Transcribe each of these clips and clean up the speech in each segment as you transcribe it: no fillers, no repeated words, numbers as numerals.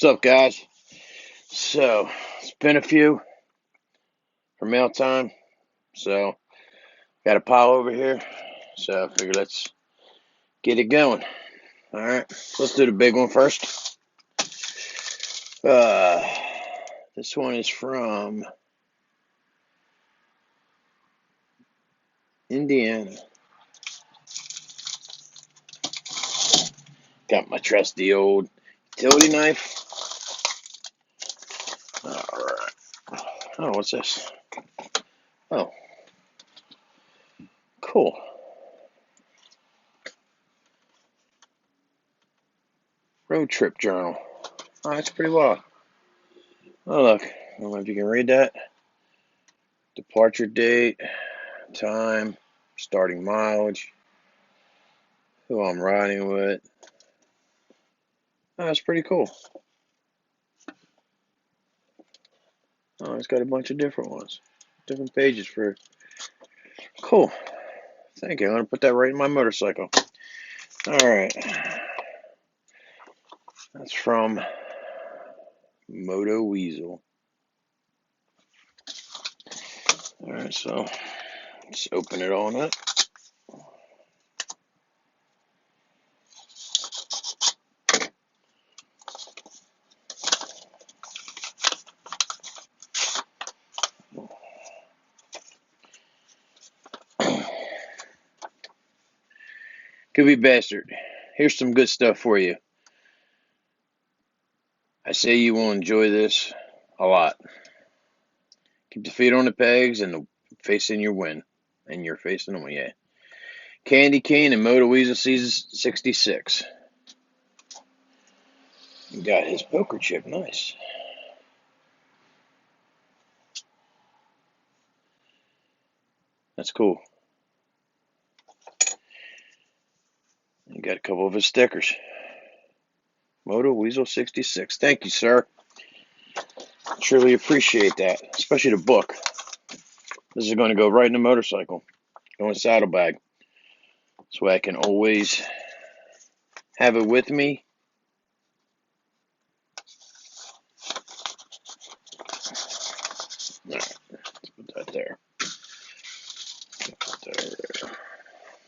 What's up, guys? So, it's been a few for mail time. So, got a pile over here. So, I figured let's get it going. All right, let's do the big one first. This one is from Indiana. Got my trusty old utility knife. All right. Oh, what's this? Oh, cool. Road trip journal. Oh, that's pretty wild. Oh, look. I don't know if you can read that. Departure date, time, starting mileage, who I'm riding with. Oh, that's pretty cool. Oh, it's got a bunch of different ones. Different pages for... Cool. Thank you. I'm going to put that right in my motorcycle. Alright. That's from Moto Weasel. Alright, so let's open it on up. Could be bastard. Here's some good stuff for you. I say you will enjoy this a lot. Keep the feet on the pegs and the face in your wind. And you're facing them, yeah. Candy cane and Moto Weasel season 66. Got his poker chip, nice. That's cool. You got a couple of his stickers. Moto Weasel 66. Thank you, sir. Truly appreciate that, especially the book. This is going to go right in the motorcycle. Go in the saddlebag. This way I can always have it with me. All right, let's put that there. Put that there.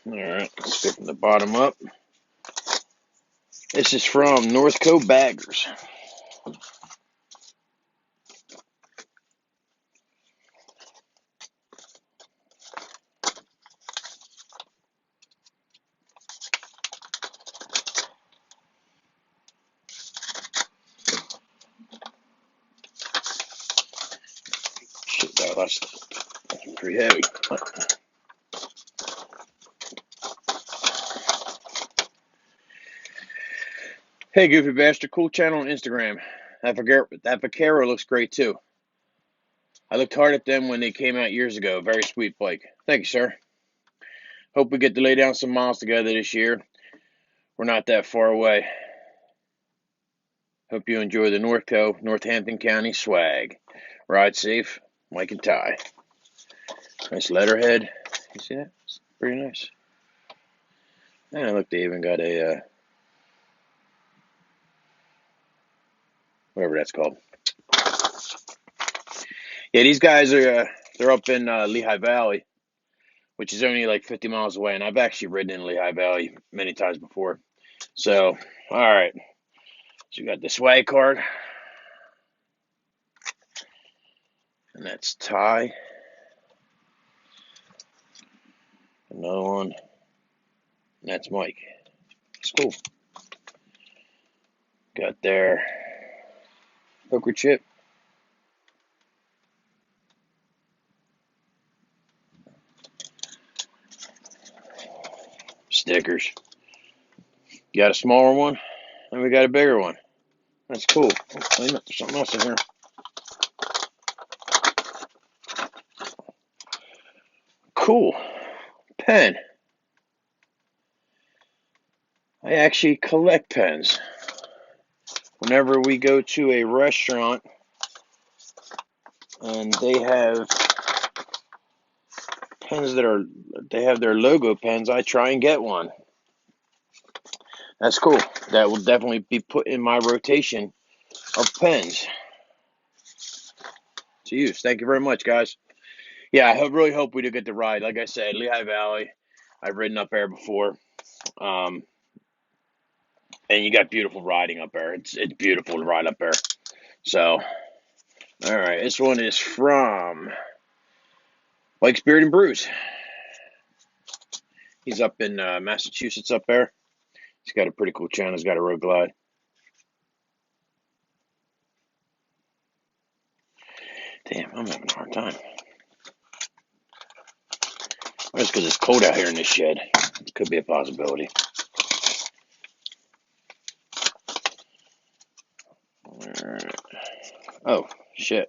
All right, let's go from the bottom up. This is from Northcote Baggers. Shit, that's pretty heavy. Hey, Goofy Bastard, cool channel on Instagram. That Vaquero looks great too. I looked hard at them when they came out years ago. Very sweet bike. Thank you, sir. Hope we get to lay down some miles together this year. We're not that far away. Hope you enjoy the Northampton County swag. Ride safe, Mike and Ty. Nice letterhead. You see that? It's pretty nice. And look, they even got a whatever that's called. Yeah, these guys are they're up in Lehigh Valley, which is only like 50 miles away, and I've actually ridden in Lehigh Valley many times before. So, all right. So you got the swag card, and that's Ty. Another one, and that's Mike. It's cool. Got their poker chip. Stickers. You got a smaller one, and we got a bigger one. That's cool. Oh, there's something else in here. Cool. Pen. I actually collect pens. Whenever we go to a restaurant and they have pens they have their logo pens, I try and get one. That's cool. That will definitely be put in my rotation our pens to use. Thank you very much, guys. Yeah, I really hope we do get the ride. Like I said, Lehigh Valley, I've ridden up there before. And you got beautiful riding up there. It's beautiful to ride up there. So, all right, this one is from Mike's Beard and Brews. He's up in Massachusetts up there. He's got a pretty cool channel. He's got a road glide. Damn, I'm having a hard time. Just because it's cold out here in this shed. It could be a possibility. Alright. Oh, shit.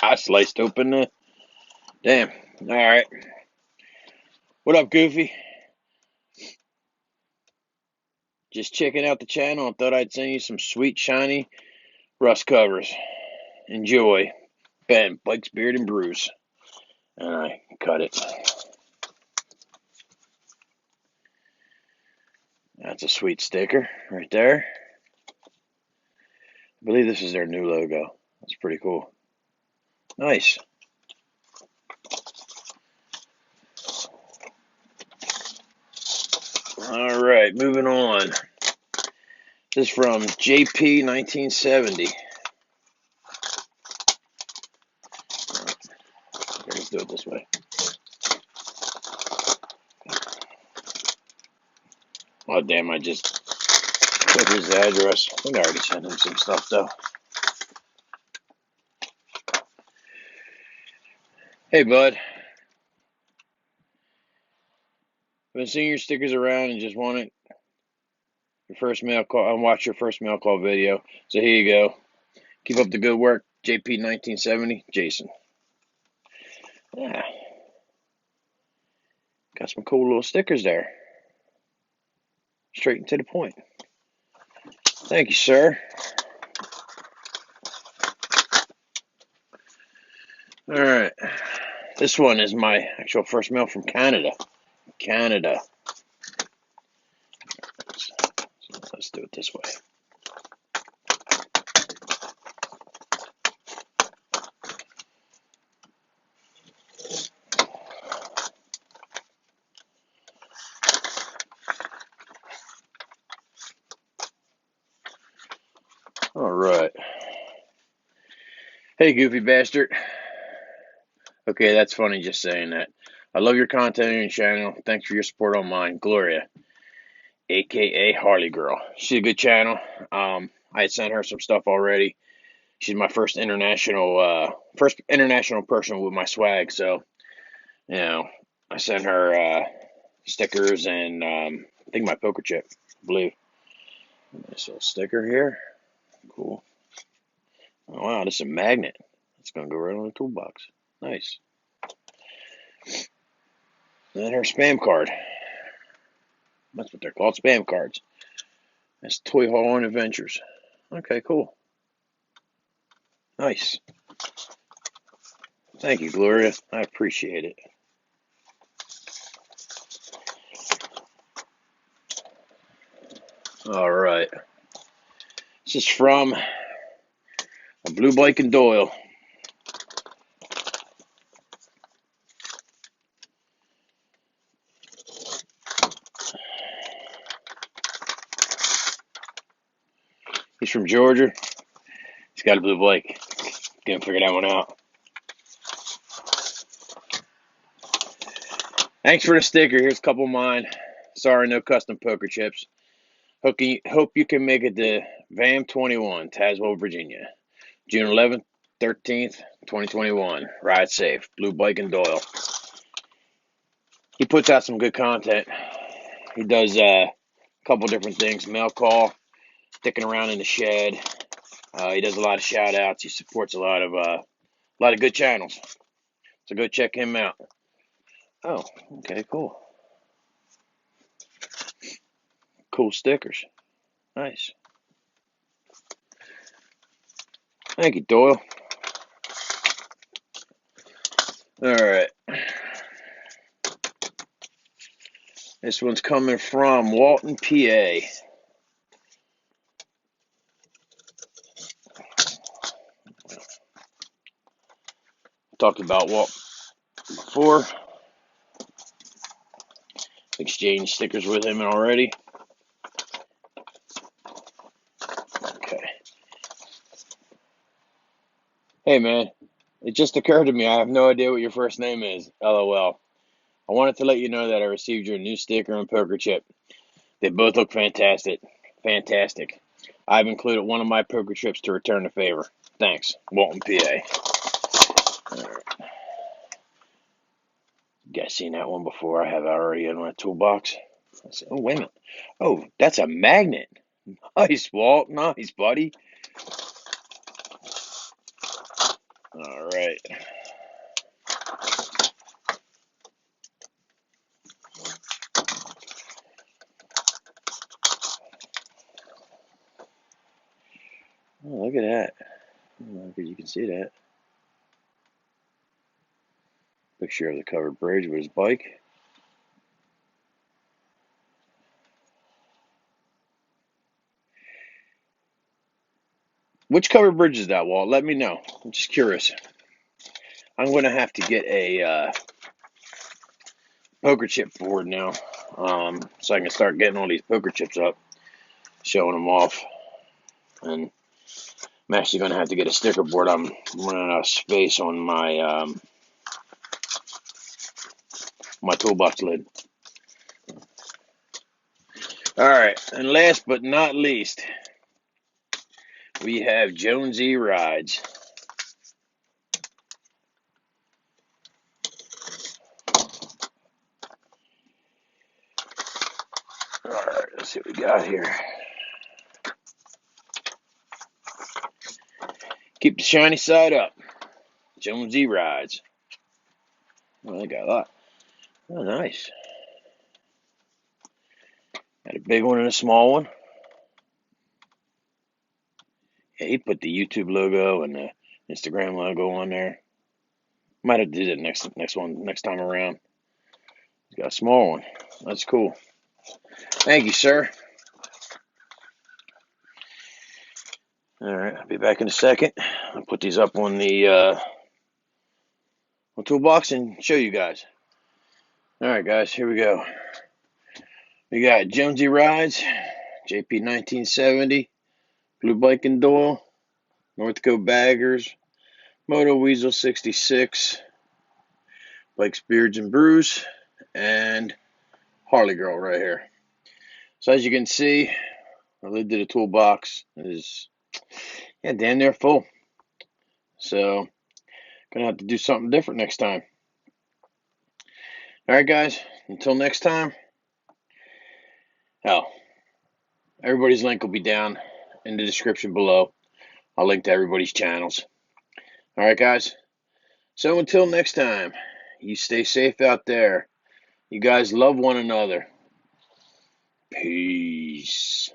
I sliced open the... Damn. Alright. What up, Goofy? Just checking out the channel. I thought I'd send you some sweet, shiny rust covers. Enjoy. Ben, Mike's Beard and Brews. And I cut it. That's a sweet sticker right there. I believe this is their new logo. That's pretty cool. Nice. All right, moving on. This is from JP 1970. Let's do it this way. Oh, damn, I just put his address. I think I already sent him some stuff, though. Hey, bud. Been seeing your stickers around and just wanted your first mail call. I watched your first mail call video. So here you go. Keep up the good work. JP 1970, Jason. Yeah. Got some cool little stickers there. Straight and to the point. Thank you, sir. All right. This one is my actual first mail from Canada. Canada. So let's do it this way. All right. Hey, goofy bastard. Okay, that's funny just saying that. I love your content on your channel. Thanks for your support on mine. Gloria, a.k.a. Harley Girl. She's a good channel. I had sent her some stuff already. She's my first international person with my swag. So, you know, I sent her stickers and I think my poker chip, I believe. Nice little sticker here. Cool. Oh, wow, this is a magnet. It's going to go right on the toolbox. Nice. And then her spam card. That's what they're called, spam cards. That's Toy Hall and Adventures. Okay, cool. Nice. Thank you, Gloria. I appreciate it. All right. This is from a blue bike in Doyle. He's from Georgia. He's got a blue bike. Didn't figure that one out. Thanks for the sticker. Here's a couple of mine. Sorry, no custom poker chips. Hope you can make it to VAM 21, Tazewell, Virginia. June 11th, 13th, 2021. Ride safe. Blue bike in Doyle. He puts out some good content. He does a couple different things. Mail call, sticking around in the shed. He does a lot of shout outs. He supports a lot of good channels. So go check him out. Oh, okay, cool. Cool stickers. Nice. Thank you, Doyle. All right. This one's coming from Walton, PA. talked about Walt before. Exchanged stickers with him already. Okay. Hey, man. It just occurred to me I have no idea what your first name is. LOL. I wanted to let you know that I received your new sticker and poker chip. They both look fantastic. Fantastic. I've included one of my poker chips to return the favor. Thanks. Walton, PA. All right. You guys seen that one before? I have it already in my toolbox. I said, oh, wait a minute. Oh, that's a magnet. Nice, Walt. Nice, buddy. All right. Oh, look at that. I don't know if you can see that. Picture of the covered bridge with his bike. Which covered bridge is that, Walt? Let me know. I'm just curious. I'm going to have to get a poker chip board now, so I can start getting all these poker chips up, showing them off. And I'm actually going to have to get a sticker board. I'm running out of space on my my toolbox lid. All right, and last but not least, we have Jonesy Rides. All right, let's see what we got here. Keep the shiny side up. Jonesy Rides. Oh, they got a lot. Oh, nice. Got a big one and a small one. Yeah, he put the YouTube logo and the Instagram logo on there. Might have to do that next time around. He's got a small one. That's cool. Thank you, sir. All right, I'll be back in a second. I'll put these up on the toolbox and show you guys. All right, guys, here we go. We got Jonesy Rides, JP 1970, Blue Bike and Doyle, North Coast Baggers, Moto Weasel 66, Blake's Beards and Brews, and Harley Girl right here. So as you can see, the lid to the toolbox is damn near full. So gonna have to do something different next time. All right, guys. Until next time. Hell, everybody's link will be down in the description below. I'll link to everybody's channels. All right, guys. So until next time, you stay safe out there. You guys love one another. Peace.